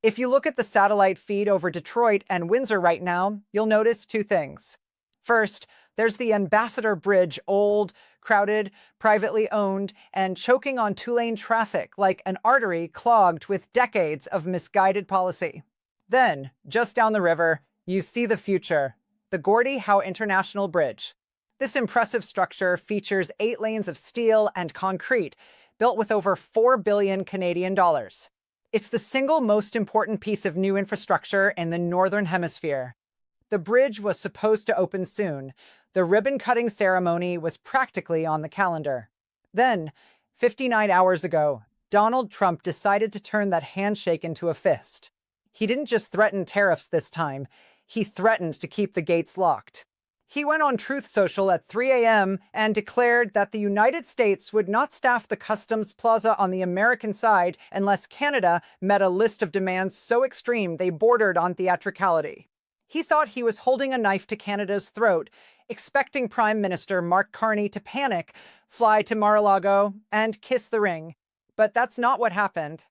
If you look at the satellite feed over Detroit and Windsor right now, you'll notice two things. First, there's the Ambassador Bridge, old, crowded, privately owned, and choking on two-lane traffic like an artery clogged with decades of misguided policy. Then, just down the river, you see the future, the Gordie Howe International Bridge. This impressive structure features 8 lanes of steel and concrete, built with over 4 billion Canadian dollars. It's the single most important piece of new infrastructure in the Northern Hemisphere. The bridge was supposed to open soon. The ribbon-cutting ceremony was practically on the calendar. Then, 59 hours ago, Donald Trump decided to turn that handshake into a fist. He didn't just threaten tariffs this time, he threatened to keep the gates locked. He went on Truth Social at 3 a.m. and declared that the United States would not staff the customs plaza on the American side unless Canada met a list of demands so extreme they bordered on theatricality. He thought he was holding a knife to Canada's throat, expecting Prime Minister Mark Carney to panic, fly to Mar-a-Lago, and kiss the ring. But that's not what happened.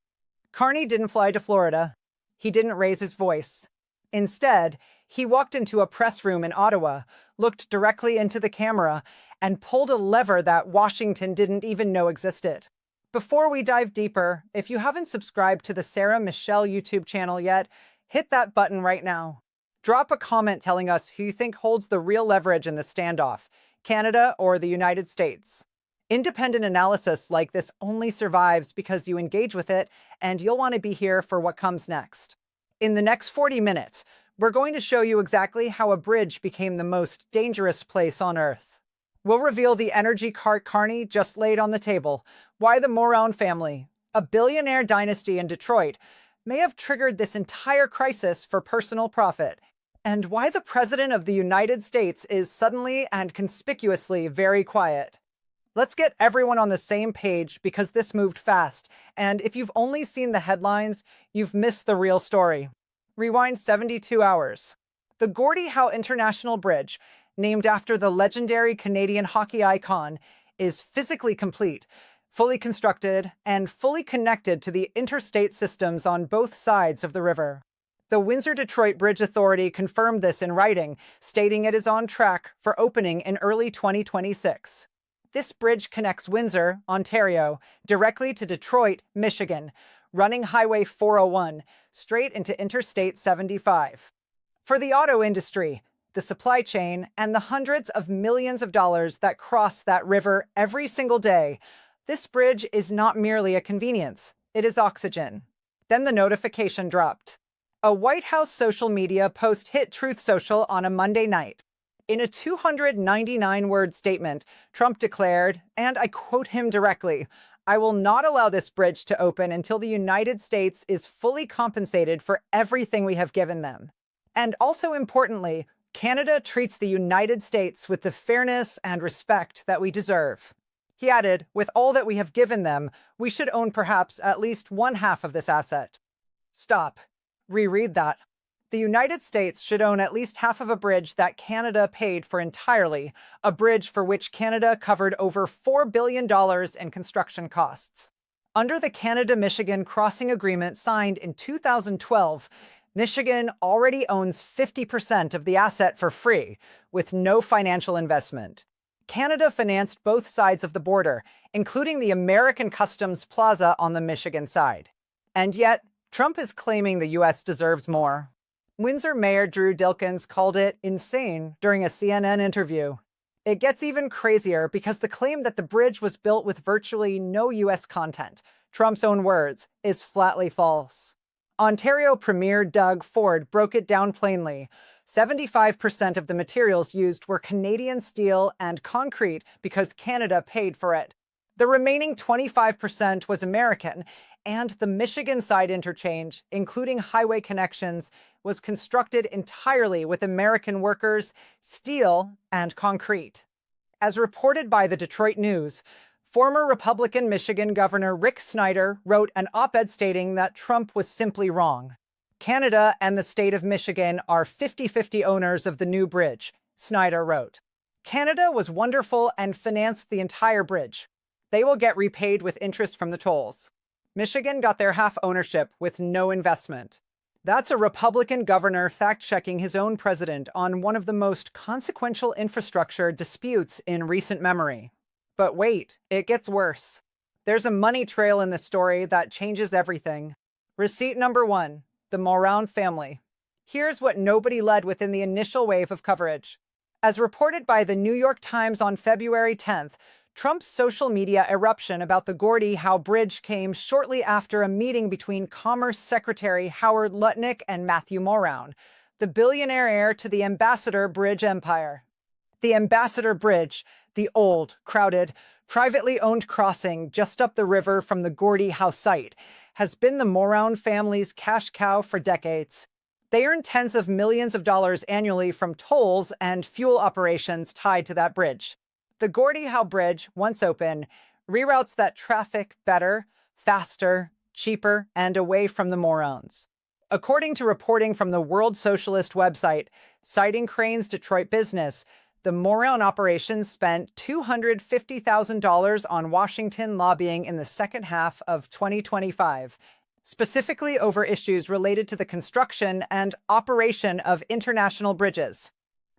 Carney didn't fly to Florida. He didn't raise his voice. Instead, he walked into a press room in Ottawa, looked directly into the camera, and pulled a lever that Washington didn't even know existed. Before we dive deeper, if you haven't subscribed to the Sarah Michelle YouTube channel yet, hit that button right now. Drop a comment telling us who you think holds the real leverage in the standoff, Canada or the United States. Independent analysis like this only survives because you engage with it, and you'll want to be here for what comes next. In the next 40 minutes, we're going to show you exactly how a bridge became the most dangerous place on Earth. We'll reveal the energy cart Carney just laid on the table, why the Moroun family, a billionaire dynasty in Detroit, may have triggered this entire crisis for personal profit, and why the President of the United States is suddenly and conspicuously very quiet. Let's get everyone on the same page because this moved fast, and if you've only seen the headlines, you've missed the real story. Rewind 72 hours. The Gordie Howe International Bridge, named after the legendary Canadian hockey icon, is physically complete, fully constructed, and fully connected to the interstate systems on both sides of the river. The Windsor-Detroit Bridge Authority confirmed this in writing, stating it is on track for opening in early 2026. This bridge connects Windsor, Ontario, directly to Detroit, Michigan, running Highway 401 straight into Interstate 75. For the auto industry, the supply chain, and the hundreds of millions of dollars that cross that river every single day, this bridge is not merely a convenience, it is oxygen. Then the notification dropped. A White House social media post hit Truth Social on a Monday night. In a 299-word statement, Trump declared, and I quote him directly, "I will not allow this bridge to open until the United States is fully compensated for everything we have given them. And also importantly, Canada treats the United States with the fairness and respect that we deserve." He added, "With all that we have given them, we should own perhaps at least one half of this asset." Stop. Reread that. The United States should own at least half of a bridge that Canada paid for entirely, a bridge for which Canada covered over $4 billion in construction costs. Under the Canada-Michigan Crossing Agreement signed in 2012, Michigan already owns 50% of the asset for free, with no financial investment. Canada financed both sides of the border, including the American Customs Plaza on the Michigan side. And yet, Trump is claiming the U.S. deserves more. Windsor Mayor Drew Dilkens called it insane during a CNN interview. It gets even crazier because the claim that the bridge was built with virtually no U.S. content, Trump's own words, is flatly false. Ontario Premier Doug Ford broke it down plainly. 75% of the materials used were Canadian steel and concrete because Canada paid for it. The remaining 25% was American, and the Michigan side interchange, including highway connections, was constructed entirely with American workers, steel, and concrete. As reported by the Detroit News, former Republican Michigan Governor Rick Snyder wrote an op-ed stating that Trump was simply wrong. Canada and the state of Michigan are 50-50 owners of the new bridge, Snyder wrote. Canada was wonderful and financed the entire bridge. They will get repaid with interest from the tolls. Michigan got their half ownership with no investment. That's a Republican governor fact-checking his own president on one of the most consequential infrastructure disputes in recent memory. But wait, it gets worse. There's a money trail in the story that changes everything. Receipt number 1, the Moroun family. Here's what nobody led within the initial wave of coverage. As reported by the New York Times on February 10th, Trump's social media eruption about the Gordie Howe Bridge came shortly after a meeting between Commerce Secretary Howard Lutnick and Matthew Moroun, the billionaire heir to the Ambassador Bridge empire. The Ambassador Bridge, the old, crowded, privately owned crossing just up the river from the Gordie Howe site, has been the Moroun family's cash cow for decades. They earn tens of millions of dollars annually from tolls and fuel operations tied to that bridge. The Gordie Howe Bridge, once open, reroutes that traffic better, faster, cheaper, and away from the Morouns. According to reporting from the World Socialist website, citing Crane's Detroit Business, the Moroun operations spent $250,000 on Washington lobbying in the second half of 2025, specifically over issues related to the construction and operation of international bridges.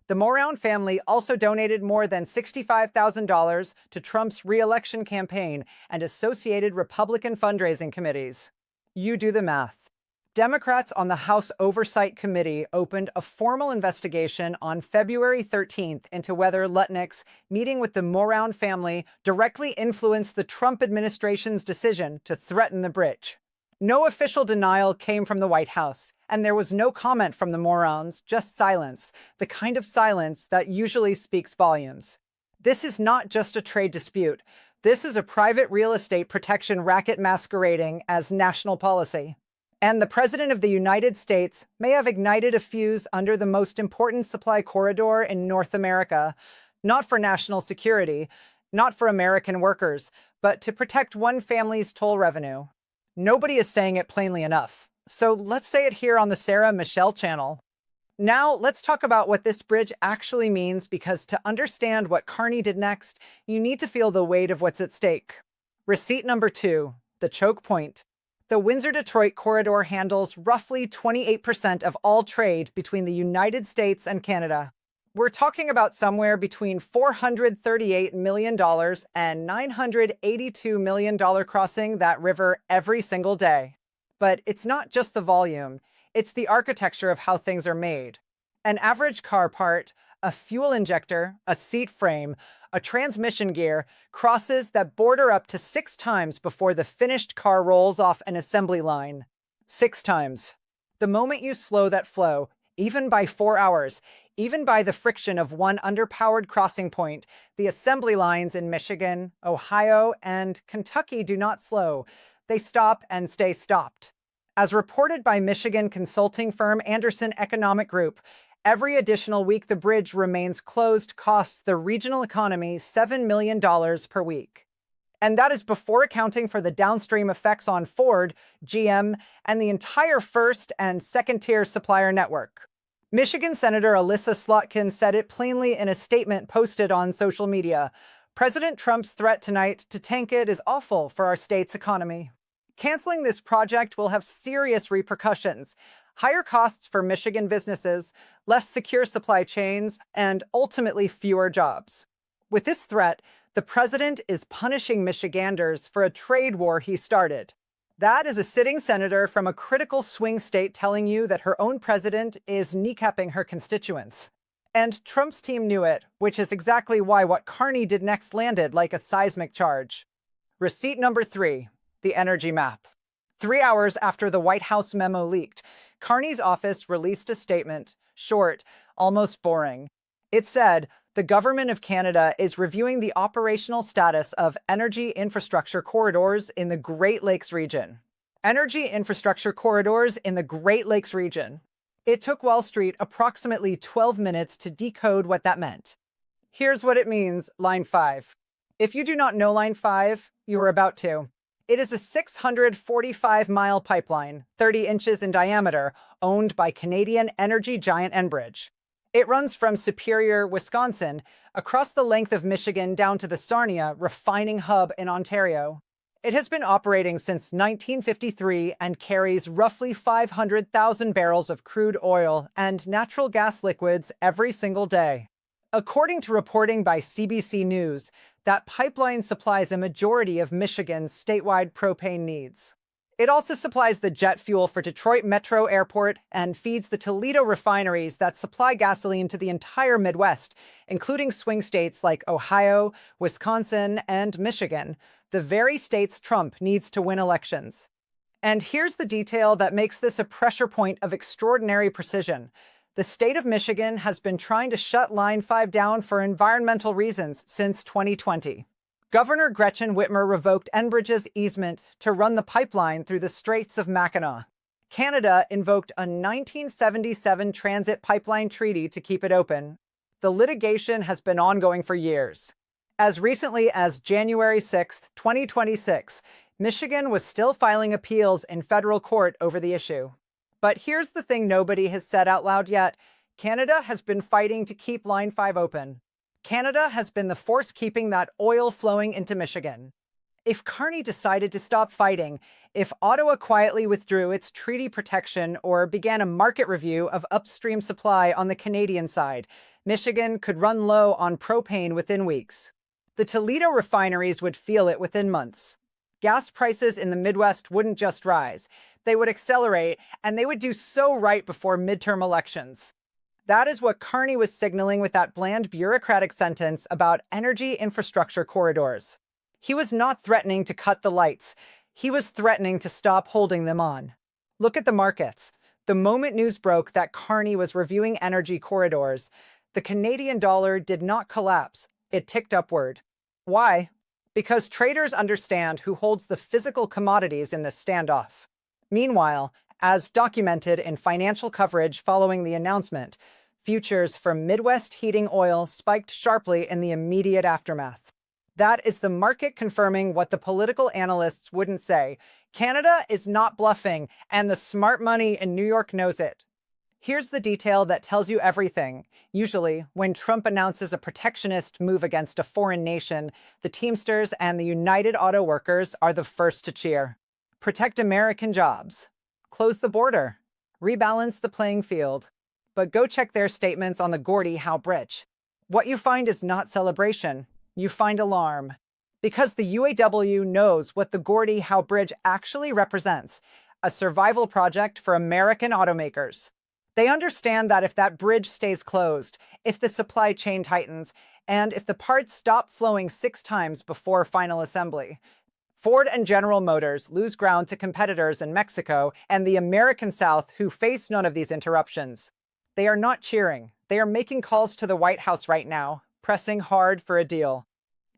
The Moroun family also donated more than $65,000 to Trump's re-election campaign and associated Republican fundraising committees. You do the math. Democrats on the House Oversight Committee opened a formal investigation on February 13th into whether Lutnick's meeting with the Moroun family directly influenced the Trump administration's decision to threaten the bridge. No official denial came from the White House, and there was no comment from the Morouns, just silence, the kind of silence that usually speaks volumes. This is not just a trade dispute. This is a private real estate protection racket masquerading as national policy. And the President of the United States may have ignited a fuse under the most important supply corridor in North America, not for national security, not for American workers, but to protect one family's toll revenue. Nobody is saying it plainly enough, so let's say it here on the Sarah Michelle channel. Now, let's talk about what this bridge actually means, because to understand what Carney did next, you need to feel the weight of what's at stake. Receipt number 2, the choke point. The Windsor-Detroit corridor handles roughly 28% of all trade between the United States and Canada. We're talking about somewhere between $438 million and $982 million crossing that river every single day. But it's not just the volume, it's the architecture of how things are made. An average car part, a fuel injector, a seat frame, a transmission gear, crosses that border up to 6 times before the finished car rolls off an assembly line. 6 times. The moment you slow that flow, even by 4 hours, even by the friction of one underpowered crossing point, the assembly lines in Michigan, Ohio, and Kentucky do not slow. They stop and stay stopped. As reported by Michigan consulting firm Anderson Economic Group, every additional week the bridge remains closed costs the regional economy $7 million per week. And that is before accounting for the downstream effects on Ford, GM, and the entire first and second-tier supplier network. Michigan Senator Alyssa Slotkin said it plainly in a statement posted on social media. President Trump's threat tonight to tank it is awful for our state's economy. Canceling this project will have serious repercussions. Higher costs for Michigan businesses, less secure supply chains, and ultimately fewer jobs. With this threat, the president is punishing Michiganders for a trade war he started. That is a sitting senator from a critical swing state telling you that her own president is kneecapping her constituents. And Trump's team knew it, which is exactly why what Carney did next landed like a seismic charge. Receipt number 3, the energy map. 3 hours after the White House memo leaked, Carney's office released a statement, short, almost boring. It said, the government of Canada is reviewing the operational status of energy infrastructure corridors in the Great Lakes region. Energy infrastructure corridors in the Great Lakes region. It took Wall Street approximately 12 minutes to decode what that meant. Here's what it means, line 5. If you do not know line 5, you are about to. It is a 645-mile pipeline, 30 inches in diameter, owned by Canadian energy giant Enbridge. It runs from Superior, Wisconsin, across the length of Michigan down to the Sarnia refining hub in Ontario. It has been operating since 1953 and carries roughly 500,000 barrels of crude oil and natural gas liquids every single day. According to reporting by CBC News, that pipeline supplies a majority of Michigan's statewide propane needs. It also supplies the jet fuel for Detroit Metro Airport and feeds the Toledo refineries that supply gasoline to the entire Midwest, including swing states like Ohio, Wisconsin, and Michigan, the very states Trump needs to win elections. And here's the detail that makes this a pressure point of extraordinary precision. The state of Michigan has been trying to shut Line 5 down for environmental reasons since 2020. Governor Gretchen Whitmer revoked Enbridge's easement to run the pipeline through the Straits of Mackinac. Canada invoked a 1977 transit pipeline treaty to keep it open. The litigation has been ongoing for years. As recently as January 6, 2026, Michigan was still filing appeals in federal court over the issue. But here's the thing nobody has said out loud yet. Canada has been fighting to keep Line 5 open. Canada has been the force keeping that oil flowing into Michigan. If Carney decided to stop fighting, if Ottawa quietly withdrew its treaty protection or began a market review of upstream supply on the Canadian side, Michigan could run low on propane within weeks. The Toledo refineries would feel it within months. Gas prices in the Midwest wouldn't just rise, they would accelerate, and they would do so right before midterm elections. That is what Carney was signaling with that bland bureaucratic sentence about energy infrastructure corridors. He was not threatening to cut the lights. He was threatening to stop holding them on. Look at the markets. The moment news broke that Carney was reviewing energy corridors, the Canadian dollar did not collapse. It ticked upward. Why? Because traders understand who holds the physical commodities in this standoff. Meanwhile, as documented in financial coverage following the announcement, futures for Midwest heating oil spiked sharply in the immediate aftermath. That is the market confirming what the political analysts wouldn't say. Canada is not bluffing, and the smart money in New York knows it. Here's the detail that tells you everything. Usually, when Trump announces a protectionist move against a foreign nation, the Teamsters and the United Auto Workers are the first to cheer. Protect American jobs. Close the border, rebalance the playing field. But go check their statements on the Gordie Howe Bridge. What you find is not celebration, you find alarm. Because the UAW knows what the Gordie Howe Bridge actually represents, a survival project for American automakers. They understand that if that bridge stays closed, if the supply chain tightens, and if the parts stop flowing 6 times before final assembly, Ford and General Motors lose ground to competitors in Mexico and the American South who face none of these interruptions. They are not cheering. They are making calls to the White House right now, pressing hard for a deal.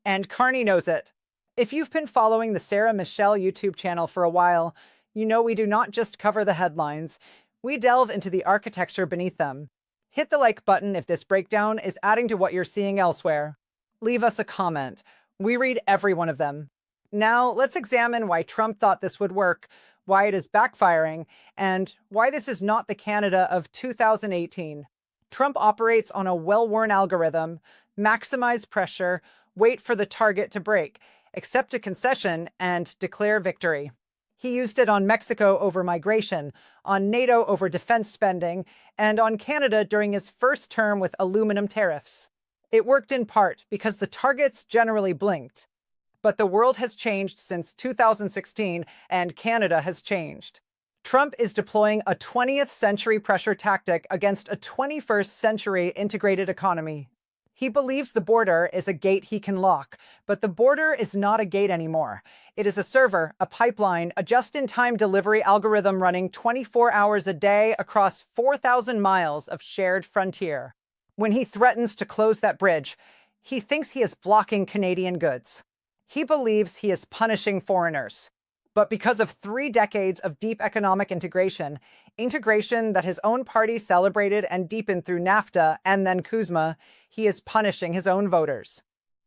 And Carney knows it. If you've been following the Sarah Michelle YouTube channel for a while, you know we do not just cover the headlines. We delve into the architecture beneath them. Hit the like button if this breakdown is adding to what you're seeing elsewhere. Leave us a comment. We read every one of them. Now, let's examine why Trump thought this would work, why it is backfiring, and why this is not the Canada of 2018. Trump operates on a well-worn algorithm: maximize pressure, wait for the target to break, accept a concession, and declare victory. He used it on Mexico over migration, on NATO over defense spending, and on Canada during his first term with aluminum tariffs. It worked in part because the targets generally blinked. But the world has changed since 2016, and Canada has changed. Trump is deploying a 20th century pressure tactic against a 21st century integrated economy. He believes the border is a gate he can lock, but the border is not a gate anymore. It is a server, a pipeline, a just-in-time delivery algorithm running 24 hours a day across 4,000 miles of shared frontier. When he threatens to close that bridge, he thinks he is blocking Canadian goods. He believes he is punishing foreigners. But because of 3 decades of deep economic integration that his own party celebrated and deepened through NAFTA and then CUSMA, he is punishing his own voters.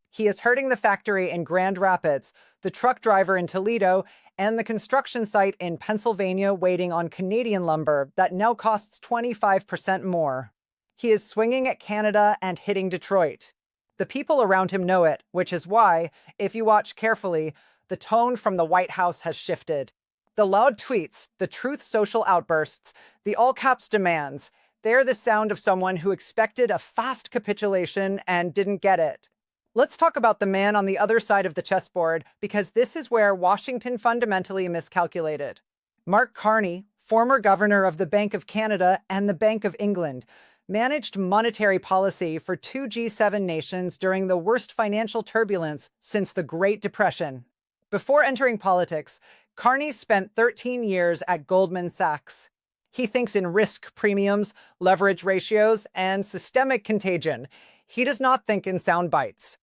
He is hurting the factory in Grand Rapids, the truck driver in Toledo, and the construction site in Pennsylvania waiting on Canadian lumber that now costs 25% more. He is swinging at Canada and hitting Detroit. The people around him know it, which is why, if you watch carefully, the tone from the White House has shifted. The loud tweets, the truth social outbursts, the all-caps demands, they're the sound of someone who expected a fast capitulation and didn't get it. Let's talk about the man on the other side of the chessboard, because this is where Washington fundamentally miscalculated. Mark Carney, former governor of the Bank of Canada and the Bank of England, managed monetary policy for two G7 nations during the worst financial turbulence since the Great Depression. Before entering politics, Carney spent 13 years at Goldman Sachs. He thinks in risk premiums, leverage ratios, and systemic contagion. He does not think in sound bites.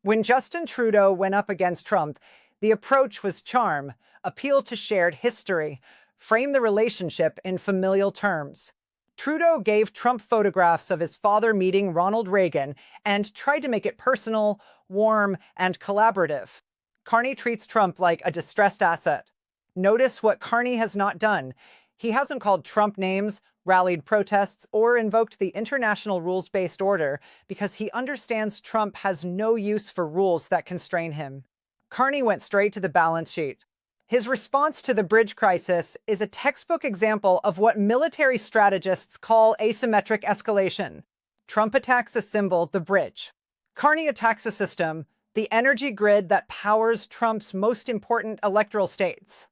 When Justin Trudeau went up against Trump, the approach was charm, appeal to shared history, frame the relationship in familial terms. Trudeau gave Trump photographs of his father meeting Ronald Reagan and tried to make it personal, warm, and collaborative. Carney treats Trump like a distressed asset. Notice what Carney has not done. He hasn't called Trump names, rallied protests, or invoked the international rules-based order because he understands Trump has no use for rules that constrain him. Carney went straight to the balance sheet. His response to the bridge crisis is a textbook example of what military strategists call asymmetric escalation. Trump attacks a symbol, the bridge. Carney attacks a system, the energy grid that powers Trump's most important electoral states.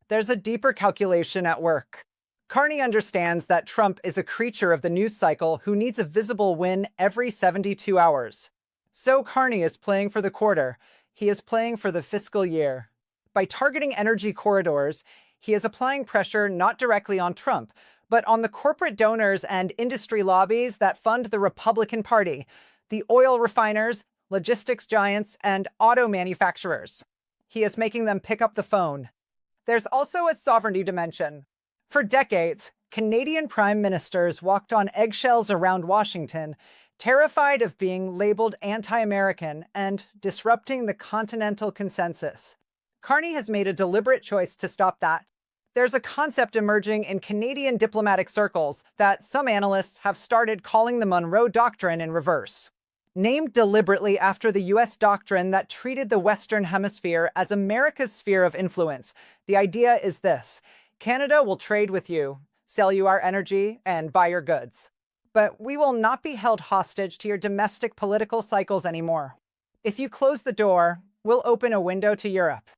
There's a deeper calculation at work. Carney understands that Trump is a creature of the news cycle who needs a visible win every 72 hours. So Carney is playing for the quarter. He is playing for the fiscal year. By targeting energy corridors, he is applying pressure not directly on Trump, but on the corporate donors and industry lobbies that fund the Republican Party, the oil refiners, logistics giants, and auto manufacturers. He is making them pick up the phone. There's also a sovereignty dimension. For decades, Canadian prime ministers walked on eggshells around Washington, terrified of being labeled anti-American and disrupting the continental consensus. Carney has made a deliberate choice to stop that. There's a concept emerging in Canadian diplomatic circles that some analysts have started calling the Moroun Doctrine in reverse. Named deliberately after the U.S. doctrine that treated the Western Hemisphere as America's sphere of influence, the idea is this: Canada will trade with you, sell you our energy, and buy your goods. But we will not be held hostage to your domestic political cycles anymore. If you close the door, we'll open a window to Europe.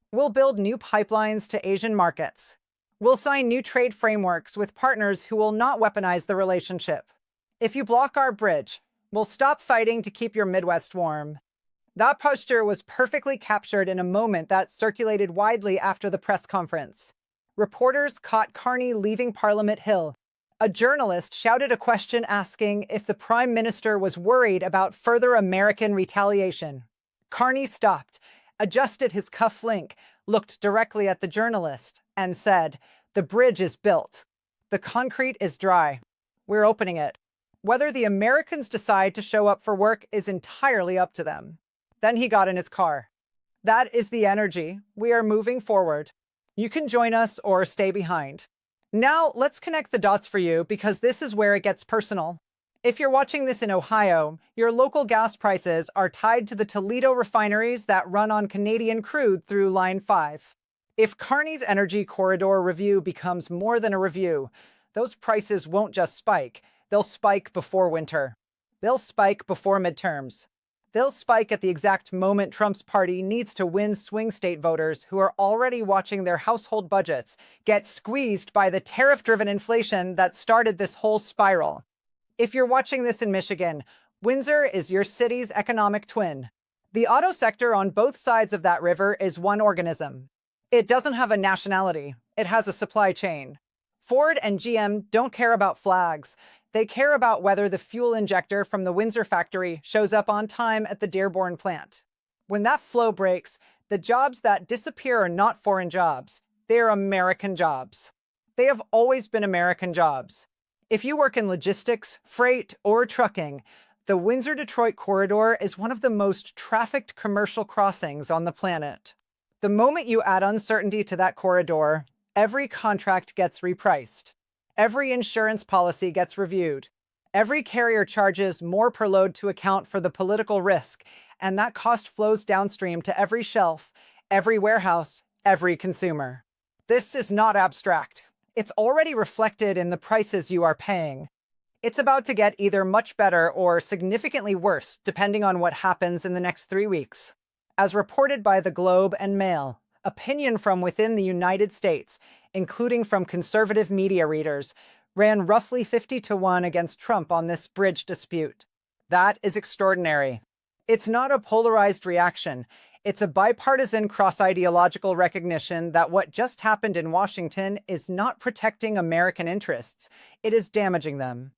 We'll build new pipelines to Asian markets. We'll sign new trade frameworks with partners who will not weaponize the relationship. If you block our bridge, we'll stop fighting to keep your Midwest warm. That posture was perfectly captured in a moment that circulated widely after the press conference. Reporters caught Carney leaving Parliament Hill. A journalist shouted a question asking if the Prime Minister was worried about further American retaliation. Carney stopped, adjusted his cuff link, looked directly at the journalist, and said, "The bridge is built. The concrete is dry. We're opening it. Whether the Americans decide to show up for work is entirely up to them." Then he got in his car. That is the energy. We are moving forward. You can join us or stay behind. Now, let's connect the dots for you because this is where it gets personal. If you're watching this in Ohio, your local gas prices are tied to the Toledo refineries that run on Canadian crude through Line 5. If Carney's energy corridor review becomes more than a review, those prices won't just spike. They'll spike before winter. They'll spike before midterms. They'll spike at the exact moment Trump's party needs to win swing state voters who are already watching their household budgets get squeezed by the tariff-driven inflation that started this whole spiral. If you're watching this in Michigan, Windsor is your city's economic twin. The auto sector on both sides of that river is one organism. It doesn't have a nationality. It has a supply chain. Ford and GM don't care about flags. They care about whether the fuel injector from the Windsor factory shows up on time at the Dearborn plant. When that flow breaks, the jobs that disappear are not foreign jobs. They are American jobs. They have always been American jobs. If you work in logistics, freight, or trucking, the Windsor-Detroit corridor is one of the most trafficked commercial crossings on the planet. The moment you add uncertainty to that corridor, every contract gets repriced. Every insurance policy gets reviewed. Every carrier charges more per load to account for the political risk, and that cost flows downstream to every shelf, every warehouse, every consumer. This is not abstract. It's already reflected in the prices you are paying. It's about to get either much better or significantly worse, depending on what happens in the next 3 weeks. As reported by the Globe and Mail, opinion from within the United States, including from conservative media readers, ran roughly 50-1 against Trump on this bridge dispute. That is extraordinary. It's not a polarized reaction. It's a bipartisan cross-ideological recognition that what just happened in Washington is not protecting American interests. It is damaging them.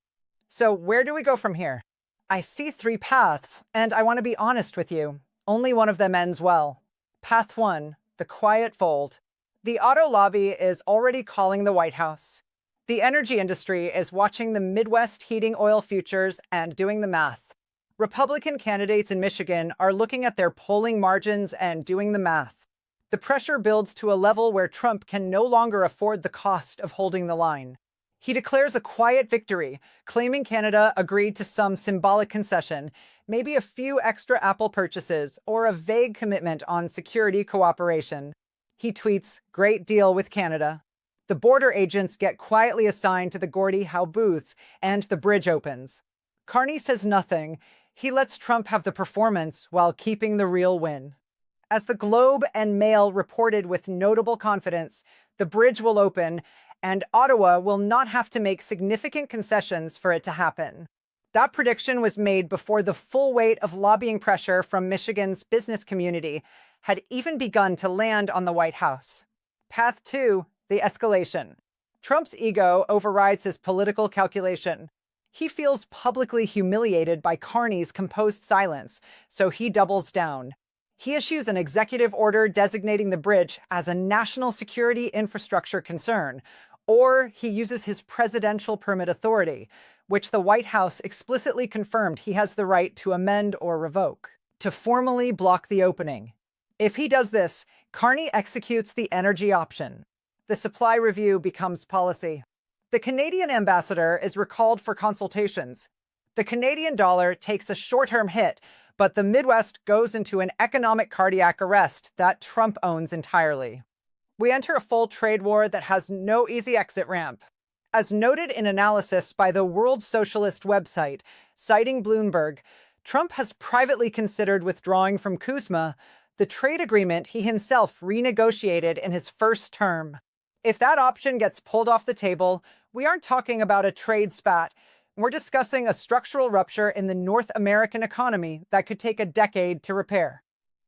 So where do we go from here? I see 3 paths, and I want to be honest with you. Only one of them ends well. Path 1, the quiet fold. The auto lobby is already calling the White House. The energy industry is watching the Midwest heating oil futures and doing the math. Republican candidates in Michigan are looking at their polling margins and doing the math. The pressure builds to a level where Trump can no longer afford the cost of holding the line. He declares a quiet victory, claiming Canada agreed to some symbolic concession, maybe a few extra Apple purchases, or a vague commitment on security cooperation. He tweets, "Great deal with Canada." The border agents get quietly assigned to the Gordie Howe booths, and the bridge opens. Carney says nothing. He lets Trump have the performance while keeping the real win. As the Globe and Mail reported with notable confidence, the bridge will open, and Ottawa will not have to make significant concessions for it to happen. That prediction was made before the full weight of lobbying pressure from Michigan's business community had even begun to land on the White House. Path 2, the escalation. Trump's ego overrides his political calculation. He feels publicly humiliated by Carney's composed silence, so he doubles down. He issues an executive order designating the bridge as a national security infrastructure concern, or he uses his presidential permit authority, which the White House explicitly confirmed he has the right to amend or revoke, to formally block the opening. If he does this, Carney executes the energy option. The supply review becomes policy. The Canadian ambassador is recalled for consultations. The Canadian dollar takes a short-term hit, but the Midwest goes into an economic cardiac arrest that Trump owns entirely. We enter a full trade war that has no easy exit ramp. As noted in analysis by the World Socialist website, citing Bloomberg, Trump has privately considered withdrawing from CUSMA, the trade agreement he himself renegotiated in his first term. If that option gets pulled off the table, we aren't talking about a trade spat. We're discussing a structural rupture in the North American economy that could take a decade to repair.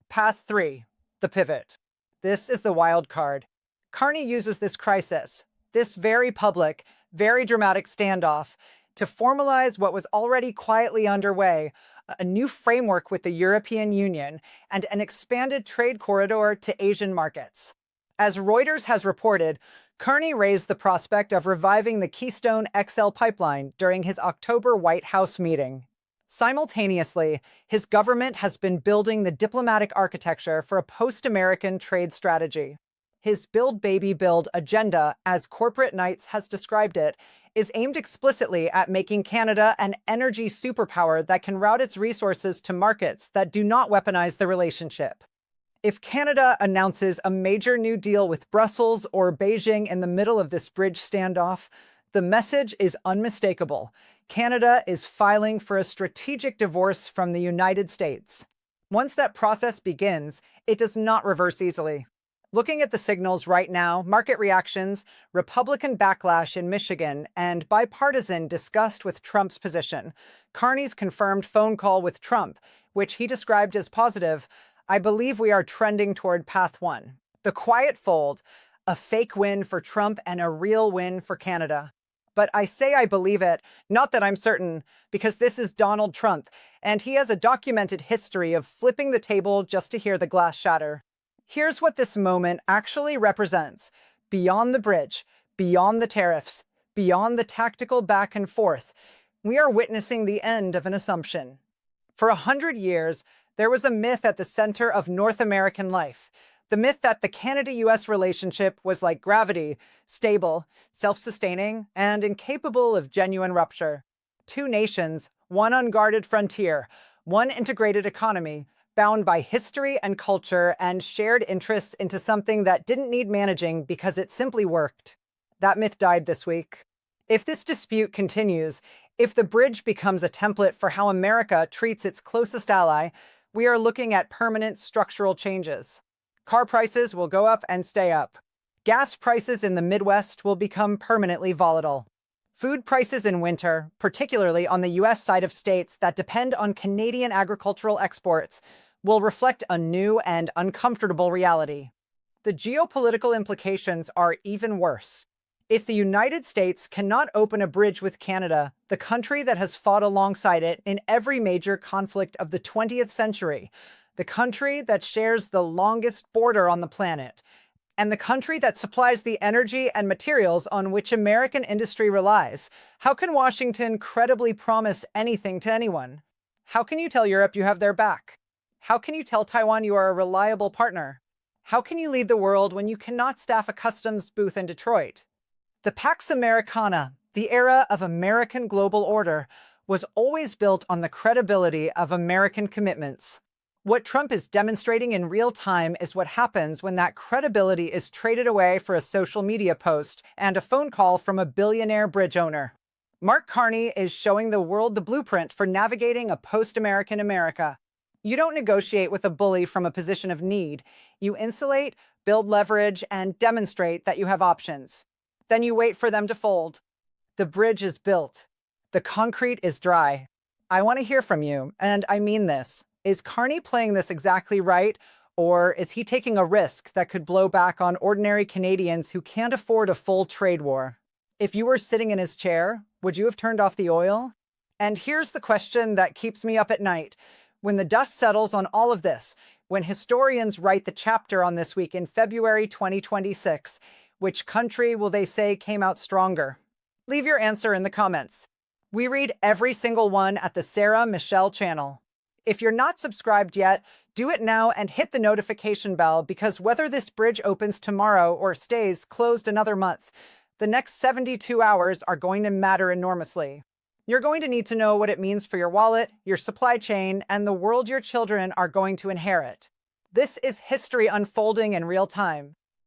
Path 3, the pivot. This is the wild card. Carney uses this crisis, this very public, very dramatic standoff, to formalize what was already quietly underway, a new framework with the European Union and an expanded trade corridor to Asian markets. As Reuters has reported, Carney raised the prospect of reviving the Keystone XL pipeline during his October White House meeting. Simultaneously, his government has been building the diplomatic architecture for a post-American trade strategy. His Build Baby Build agenda, as Corporate Knights has described it, is aimed explicitly at making Canada an energy superpower that can route its resources to markets that do not weaponize the relationship. If Canada announces a major new deal with Brussels or Beijing in the middle of this bridge standoff, the message is unmistakable. Canada is filing for a strategic divorce from the United States. Once that process begins, it does not reverse easily. Looking at the signals right now, market reactions, Republican backlash in Michigan, and bipartisan disgust with Trump's position, Carney's confirmed phone call with Trump, which he described as positive, I believe we are trending toward path 1. The quiet fold, a fake win for Trump and a real win for Canada. But I say I believe it, not that I'm certain, because this is Donald Trump, and he has a documented history of flipping the table just to hear the glass shatter. Here's what this moment actually represents. Beyond the bridge, beyond the tariffs, beyond the tactical back and forth, we are witnessing the end of an assumption. For 100 years, there was a myth at the center of North American life. The myth that the Canada-US relationship was like gravity, stable, self-sustaining, and incapable of genuine rupture. Two nations, one unguarded frontier, one integrated economy, bound by history and culture and shared interests into something that didn't need managing because it simply worked. That myth died this week. If this dispute continues, if the bridge becomes a template for how America treats its closest ally, we are looking at permanent structural changes. Car prices will go up and stay up. Gas prices in the Midwest will become permanently volatile. Food prices in winter, particularly on the U.S. side of states that depend on Canadian agricultural exports, will reflect a new and uncomfortable reality. The geopolitical implications are even worse. If the United States cannot open a bridge with Canada, the country that has fought alongside it in every major conflict of the 20th century, the country that shares the longest border on the planet, and the country that supplies the energy and materials on which American industry relies, how can Washington credibly promise anything to anyone? How can you tell Europe you have their back? How can you tell Taiwan you are a reliable partner? How can you lead the world when you cannot staff a customs booth in Detroit? The Pax Americana, the era of American global order, was always built on the credibility of American commitments. What Trump is demonstrating in real time is what happens when that credibility is traded away for a social media post and a phone call from a billionaire bridge owner. Mark Carney is showing the world the blueprint for navigating a post-American America. You don't negotiate with a bully from a position of need. You insulate, build leverage, and demonstrate that you have options. Then you wait for them to fold. The bridge is built. The concrete is dry. I want to hear from you, and I mean this. Is Carney playing this exactly right, or is he taking a risk that could blow back on ordinary Canadians who can't afford a full trade war? If you were sitting in his chair, would you have turned off the oil? And here's the question that keeps me up at night. When the dust settles on all of this, when historians write the chapter on this week in February 2026, which country will they say came out stronger? Leave your answer in the comments. We read every single one at the Sarah Michelle channel. If you're not subscribed yet, do it now and hit the notification bell, because whether this bridge opens tomorrow or stays closed another month, the next 72 hours are going to matter enormously. You're going to need to know what it means for your wallet, your supply chain, and the world your children are going to inherit. This is history unfolding in real time.